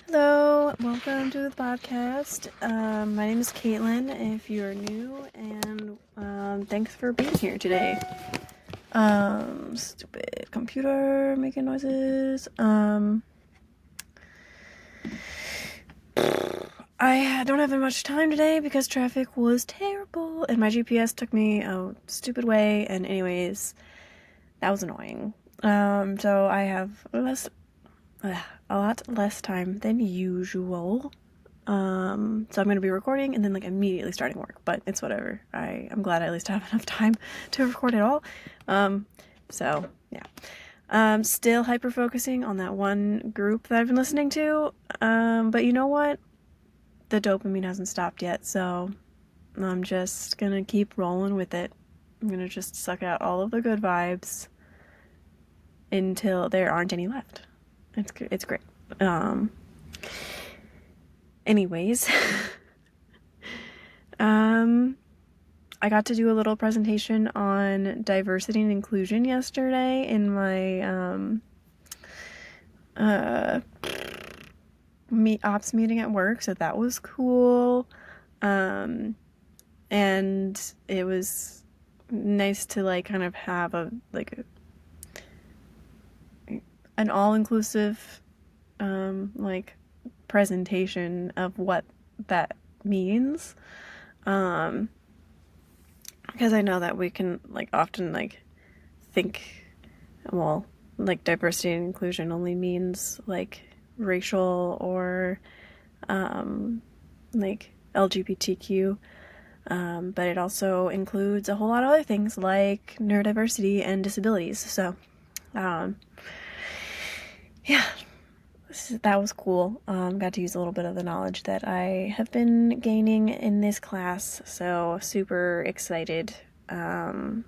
Hello, welcome to the podcast. My name is Caitlin, if you're new, and thanks for being here today. Stupid computer making noises. I don't have much time today because traffic was terrible, and my GPS took me a stupid way, and anyways, that was annoying. So I have a lot less time than usual. So I'm going to be recording and then immediately starting work, but it's whatever. I'm glad I at least have enough time to record it all. So yeah. Still hyper focusing on that one group that I've been listening to. But you know what? The dopamine hasn't stopped yet, so I'm just going to keep rolling with it. I'm going to just suck out all of the good vibes until there aren't any left. It's great. Anyways, I got to do a little presentation on diversity and inclusion yesterday in my ops meeting at work, so that was cool. And it was nice to kind of have an all-inclusive presentation of what that means, because I know that we can often think, well, diversity and inclusion only means racial or LGBTQ, but it also includes a whole lot of other things like neurodiversity and disabilities. So yeah, that was cool. Got to use a little bit of the knowledge that I have been gaining in this class, so super excited to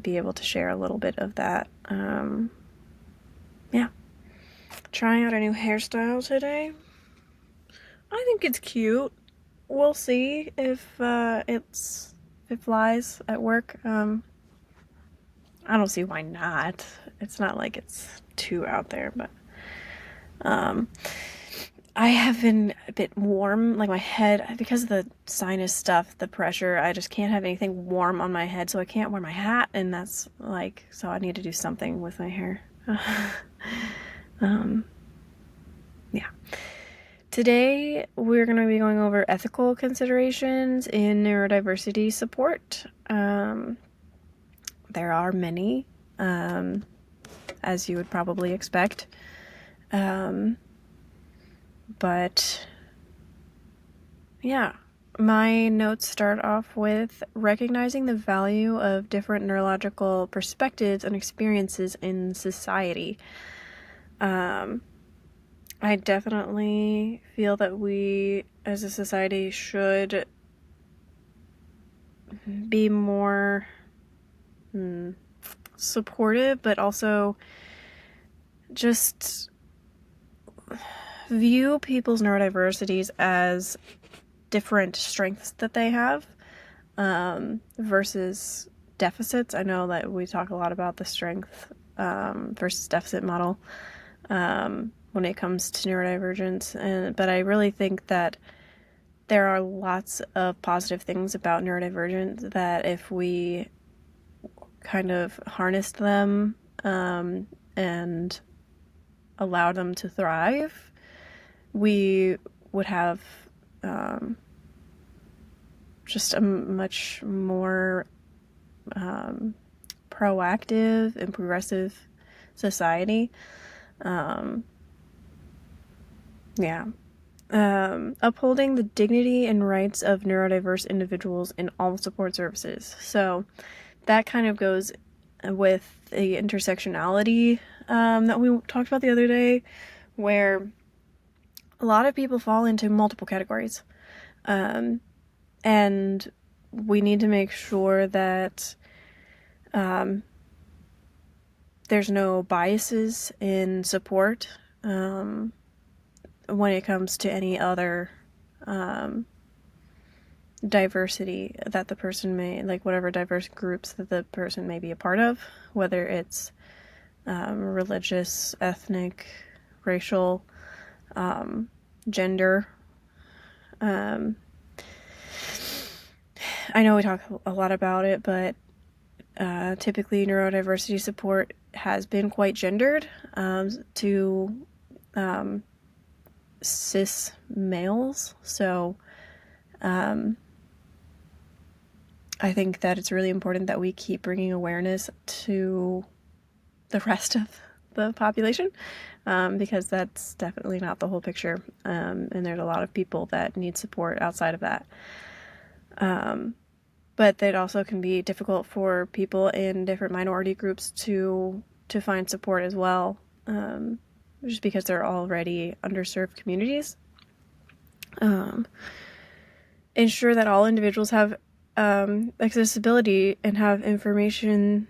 be able to share a little bit of that. Yeah. Trying out a new hairstyle today. I think it's cute. We'll see if it flies at work. I don't see why not. It's not like it's too out there, but I have been a bit warm, my head, because of the sinus stuff, the pressure, I just can't have anything warm on my head, so I can't wear my hat, and that's so I need to do something with my hair. Yeah. Today, we're going to be going over ethical considerations in neurodiversity support. There are many, as you would probably expect. But yeah, my notes start off with recognizing the value of different neurological perspectives and experiences in society. I definitely feel that we as a society should be more supportive, but also just view people's neurodiversities as different strengths that they have versus deficits. I know that we talk a lot about the strength versus deficit model when it comes to neurodivergence, but I really think that there are lots of positive things about neurodivergent that if we kind of harnessed them and allowed them to thrive, we would have just a much more proactive and progressive society. Upholding the dignity and rights of neurodiverse individuals in all support services. So that kind of goes with the intersectionality that we talked about the other day, where a lot of people fall into multiple categories. And we need to make sure that there's no biases in support when it comes to any other diversity that the person may, whatever diverse groups that the person may be a part of, whether it's religious, ethnic, racial, gender. I know we talk a lot about it, but typically neurodiversity support has been quite gendered to cis males. So I think that it's really important that we keep bringing awareness to the rest of the population, because that's definitely not the whole picture, and there's a lot of people that need support outside of that. But it also can be difficult for people in different minority groups to find support as well, just because they're already underserved communities. Ensure that all individuals have accessibility and have information,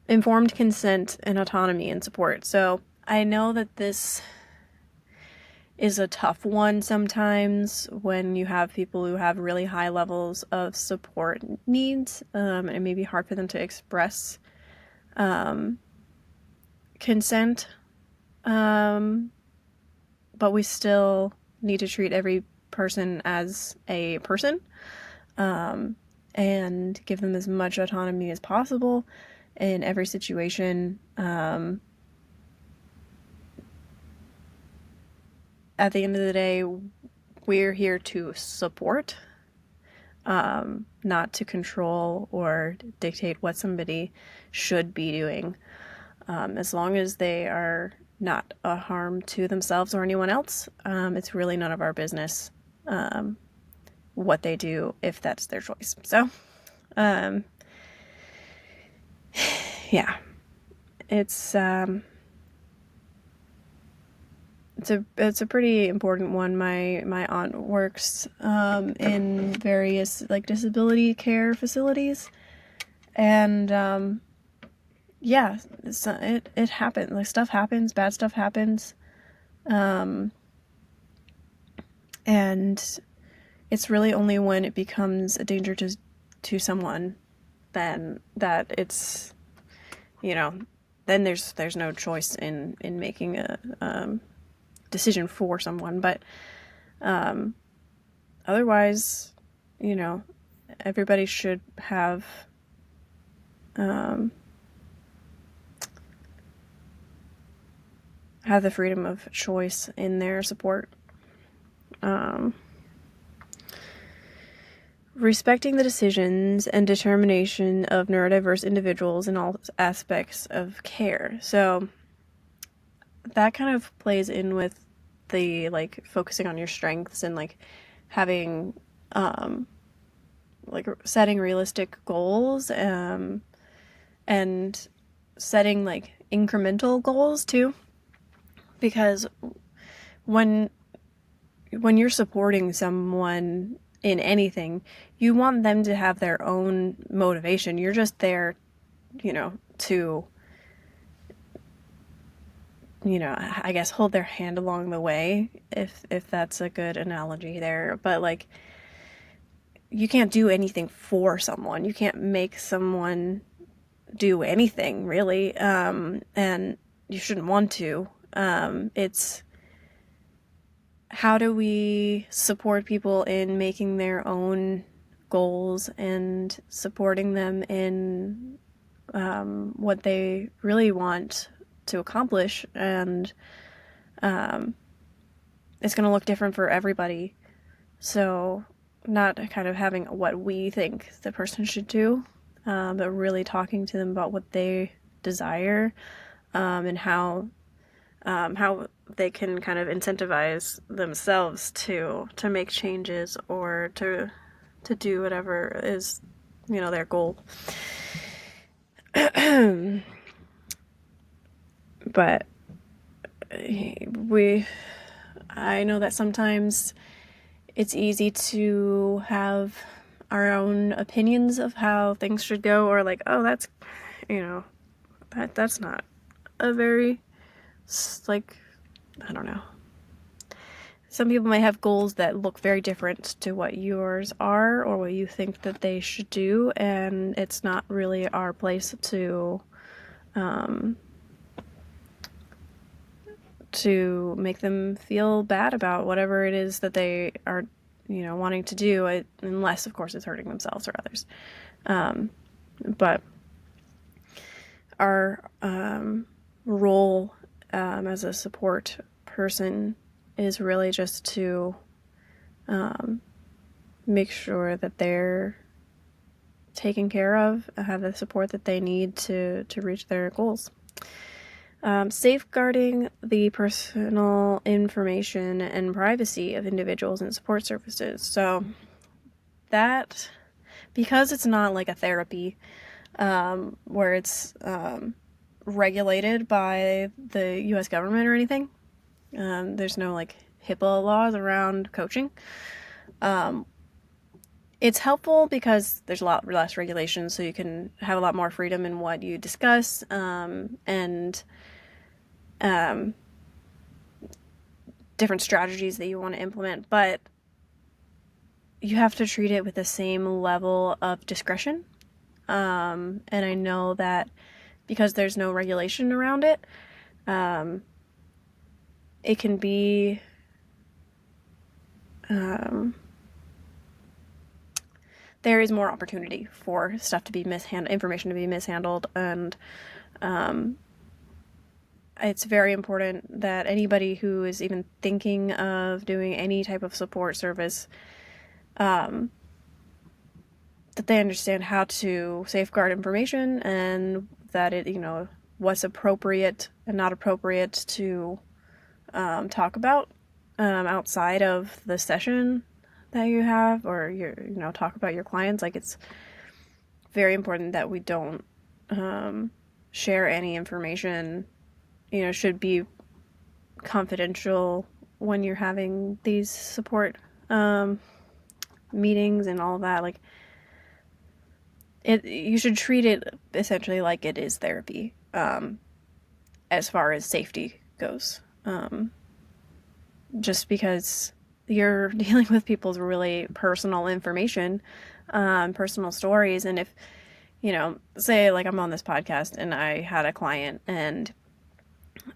informed consent and autonomy and support. So I know that this is a tough one sometimes when you have people who have really high levels of support needs, and it may be hard for them to express consent, but we still need to treat every person as a person, and give them as much autonomy as possible in every situation. At the end of the day, we're here to support, not to control or dictate what somebody should be doing. As long as they are not a harm to themselves or anyone else, it's really none of our business what they do if that's their choice. So, yeah, it's a pretty important one. My aunt works in various like disability care facilities, and yeah, it happens. Like stuff happens, bad stuff happens, and it's really only when it becomes a danger to someone then that it's, then there's no choice in making a decision for someone. But otherwise, everybody should have the freedom of choice in their support. Respecting the decisions and determination of neurodiverse individuals in all aspects of care. So that kind of plays in with the like focusing on your strengths and like having like setting realistic goals, and setting like incremental goals too, because when you're supporting someone in anything, you want them to have their own motivation. You're just there, to, I guess hold their hand along the way, if that's a good analogy there. But like, you can't do anything for someone. You can't make someone do anything really, and you shouldn't want to. It's how do we support people in making their own goals and supporting them in what they really want to accomplish. And it's going to look different for everybody. So not kind of having what we think the person should do, but really talking to them about what they desire, and how they can kind of incentivize themselves to make changes or to do whatever is, their goal. But I know that sometimes it's easy to have our own opinions of how things should go, or like, oh, that's, that's not a very, like, I don't know. Some people might have goals that look very different to what yours are or what you think that they should do, and it's not really our place to to make them feel bad about whatever it is that they are, wanting to do, unless, of course, it's hurting themselves or others. But our role as a support person is really just to make sure that they're taken care of, have the support that they need to reach their goals. Safeguarding the personal information and privacy of individuals and support services. So that, because it's not like a therapy where it's regulated by the U.S. government or anything, there's no like HIPAA laws around coaching. It's helpful because there's a lot less regulation, so you can have a lot more freedom in what you discuss, and different strategies that you want to implement, but you have to treat it with the same level of discretion. And I know that because there's no regulation around it, it can be there is more opportunity for stuff to be information to be mishandled, and it's very important that anybody who is even thinking of doing any type of support service, that they understand how to safeguard information, and that it, what's appropriate and not appropriate to talk about outside of the session that you have, or talk about your clients. Like, it's very important that we don't share any information. Should be confidential when you're having these support meetings and all that. Like, you should treat it essentially like it is therapy, as far as safety goes. Just because you're dealing with people's really personal information, personal stories, and if, say like I'm on this podcast and I had a client and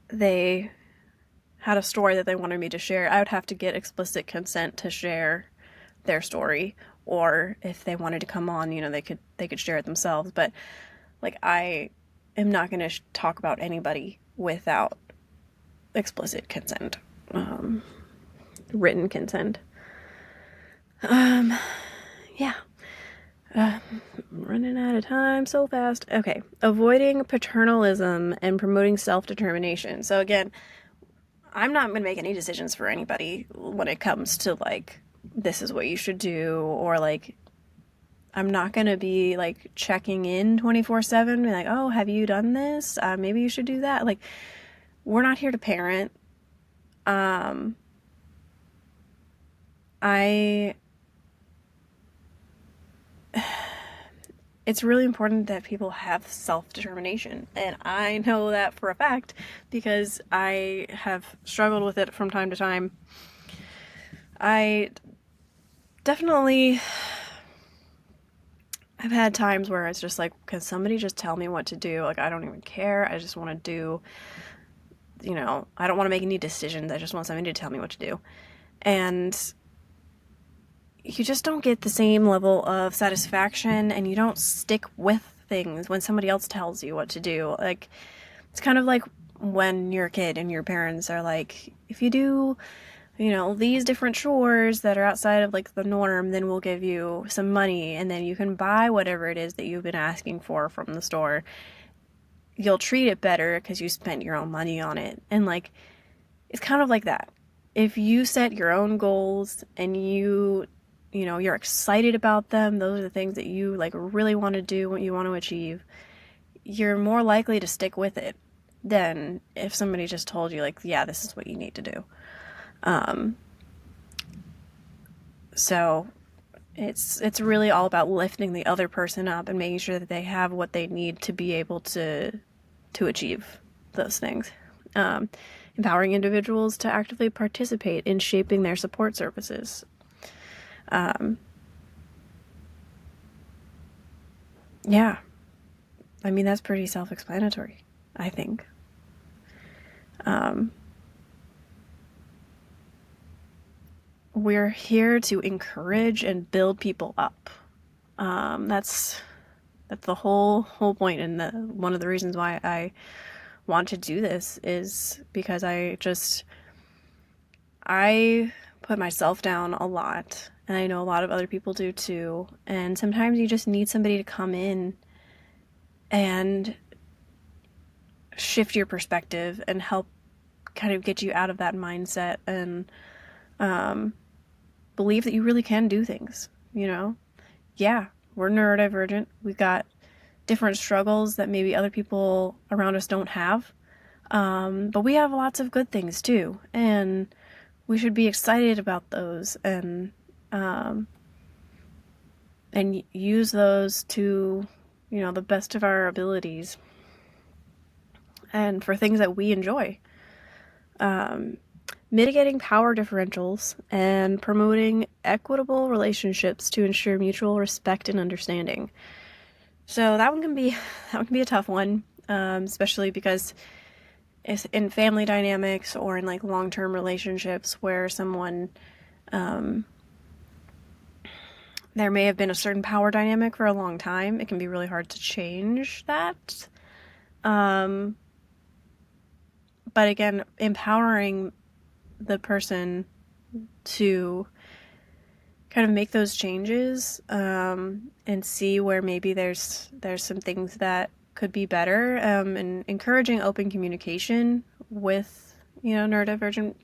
they had a story that they wanted me to share, I would have to get explicit consent to share their story. Or if they wanted to come on, they could share it themselves. But like, I am not going to talk about anybody without explicit consent, written consent. Yeah. Running out of time so fast. Okay. Avoiding paternalism and promoting self-determination. So again, I'm not going to make any decisions for anybody when it comes to like, this is what you should do, or like, I'm not going to be like checking in 24/7, be like, oh, have you done this? Maybe you should do that. Like, we're not here to parent. It's really important that people have self-determination, and I know that for a fact because I have struggled with it from time to time. I've had times where it's just like, can somebody just tell me what to do? Like, I don't even care. I just want to do, I don't want to make any decisions. I just want somebody to tell me what to do. And you just don't get the same level of satisfaction, and you don't stick with things when somebody else tells you what to do. Like, it's kind of like when you're a kid and your parents are like, if you do, these different chores that are outside of like the norm, then we'll give you some money, and then you can buy whatever it is that you've been asking for from the store. You'll treat it better because you spent your own money on it. And like, it's kind of like that. If you set your own goals and you're excited about them, those are the things that you like really want to do, what you want to achieve, you're more likely to stick with it than if somebody just told you like, yeah, this is what you need to do. So it's really all about lifting the other person up and making sure that they have what they need to be able to achieve those things. Empowering individuals to actively participate in shaping their support services. Yeah, I mean, that's pretty self-explanatory, I think. we're here to encourage and build people up. That's the whole point, and one of the reasons why I want to do this is because I put myself down a lot, and I know a lot of other people do too, and sometimes you just need somebody to come in and shift your perspective and help kind of get you out of that mindset and believe that you really can do things, you know? Yeah, we're neurodivergent. We've got different struggles that maybe other people around us don't have. But we have lots of good things too, and we should be excited about those and use those to, the best of our abilities and for things that we enjoy. Mitigating power differentials and promoting equitable relationships to ensure mutual respect and understanding. So that one can be a tough one, especially because it's in family dynamics or in like long-term relationships where someone there may have been a certain power dynamic for a long time. It can be really hard to change that. But again, empowering the person to kind of make those changes and see where maybe there's some things that could be better, and encouraging open communication with neurodivergent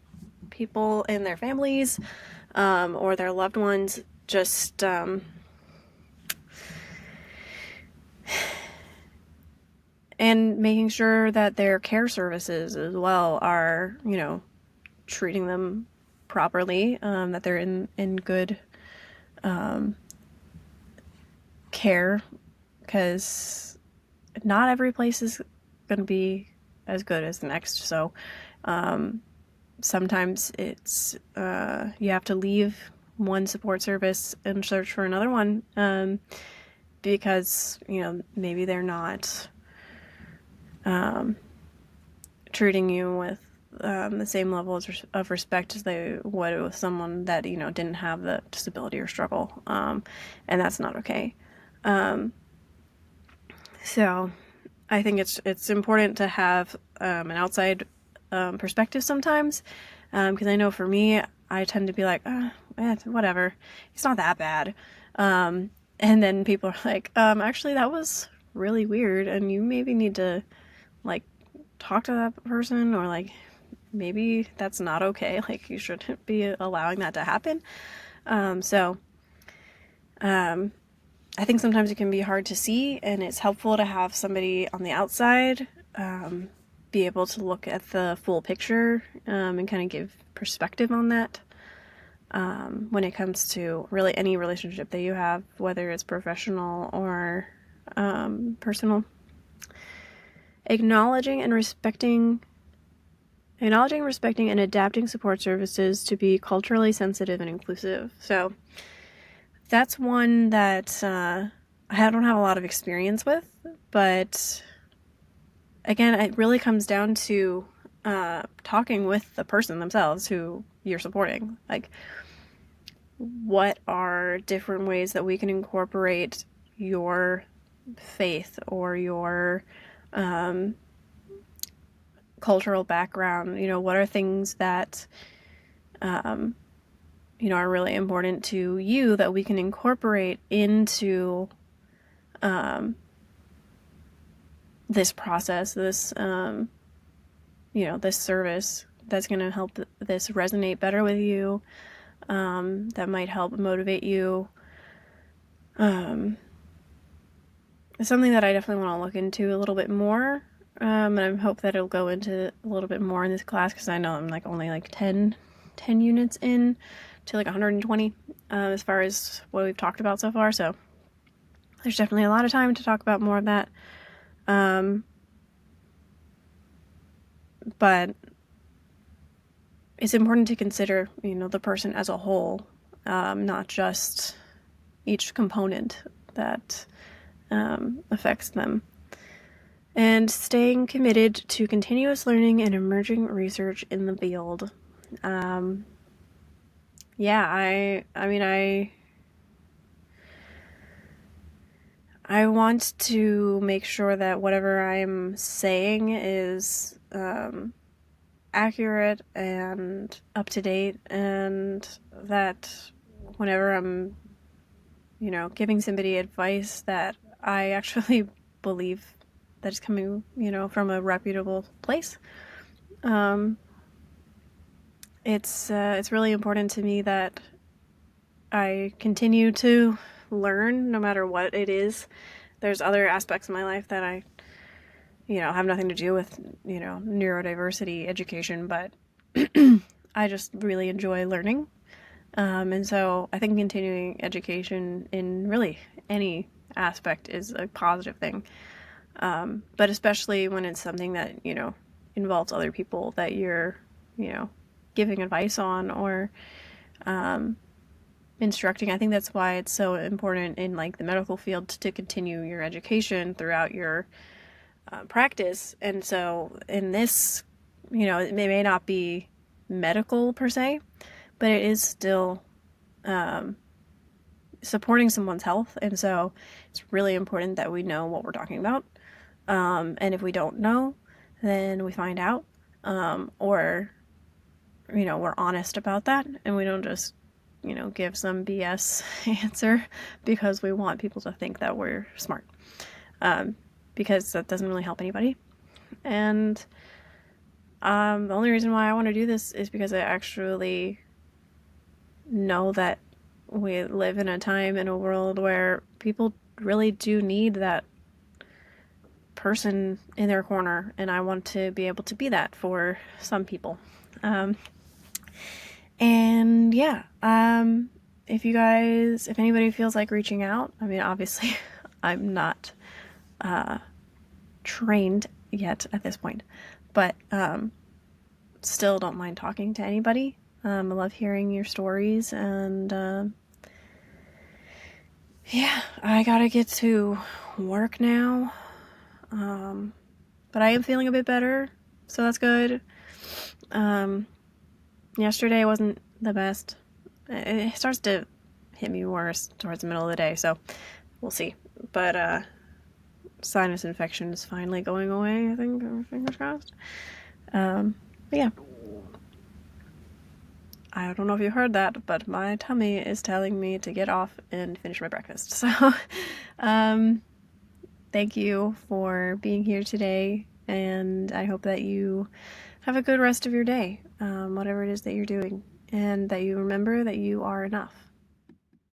people and their families or their loved ones, just and making sure that their care services as well are treating them properly, that they're in good care, because not every place is going to be as good as the next. So sometimes it's you have to leave one support service and search for another one, because maybe they're not treating you with the same level of respect as they would with someone that didn't have the disability or struggle, and that's not okay. So I think it's important to have an outside perspective sometimes, because I know for me, I tend to be like, whatever, it's not that bad, and then people are like, actually that was really weird, and you maybe need to like talk to that person, or like maybe that's not okay, like you shouldn't be allowing that to happen. I think sometimes it can be hard to see, and it's helpful to have somebody on the outside be able to look at the full picture and kind of give perspective on that when it comes to really any relationship that you have, whether it's professional or personal. Acknowledging, respecting, and adapting support services to be culturally sensitive and inclusive. So that's one that I don't have a lot of experience with, but again, it really comes down to talking with the person themselves who you're supporting. Like, what are different ways that we can incorporate your faith or your cultural background? What are things that are really important to you that we can incorporate into this process, this this service that's going to help this resonate better with you, that might help motivate you. It's something that I definitely want to look into a little bit more, and I hope that it'll go into a little bit more in this class, because I know I'm like only like 10 units in to like 120 as far as what we've talked about so far, so there's definitely a lot of time to talk about more of that. But it's important to consider, the person as a whole, not just each component that affects them. And staying committed to continuous learning and emerging research in the field. yeah, I want to make sure that whatever I'm saying is accurate and up to date, and that whenever I'm, giving somebody advice, that I actually believe that it's coming, from a reputable place. Um, it's really important to me that I continue to learn no matter what it is. There's other aspects of my life that I, have nothing to do with, neurodiversity education, but I just really enjoy learning. And so I think continuing education in really any aspect is a positive thing. But especially when it's something that, involves other people that you're, giving advice on or instructing. I think that's why it's so important in like the medical field to continue your education throughout your practice. And so in this, it may not be medical per se, but it is still supporting someone's health. And so it's really important that we know what we're talking about. And if we don't know, then we find out, or, we're honest about that and we don't just, give some BS answer because we want people to think that we're smart. Because that doesn't really help anybody. And the only reason why I want to do this is because I actually know that we live in a time in a world where people really do need that person in their corner, and I want to be able to be that for some people. And yeah, if anybody feels like reaching out, I mean, obviously, I'm not trained yet at this point, but still don't mind talking to anybody. I love hearing your stories, and yeah, I gotta get to work now. But I am feeling a bit better, so that's good. Yesterday wasn't the best. It starts to hit me worse towards the middle of the day, so we'll see. But sinus infection is finally going away, I think. Fingers crossed. But yeah. I don't know if you heard that, but my tummy is telling me to get off and finish my breakfast. So, thank you for being here today, and I hope that you have a good rest of your day, whatever it is that you're doing, and that you remember that you are enough.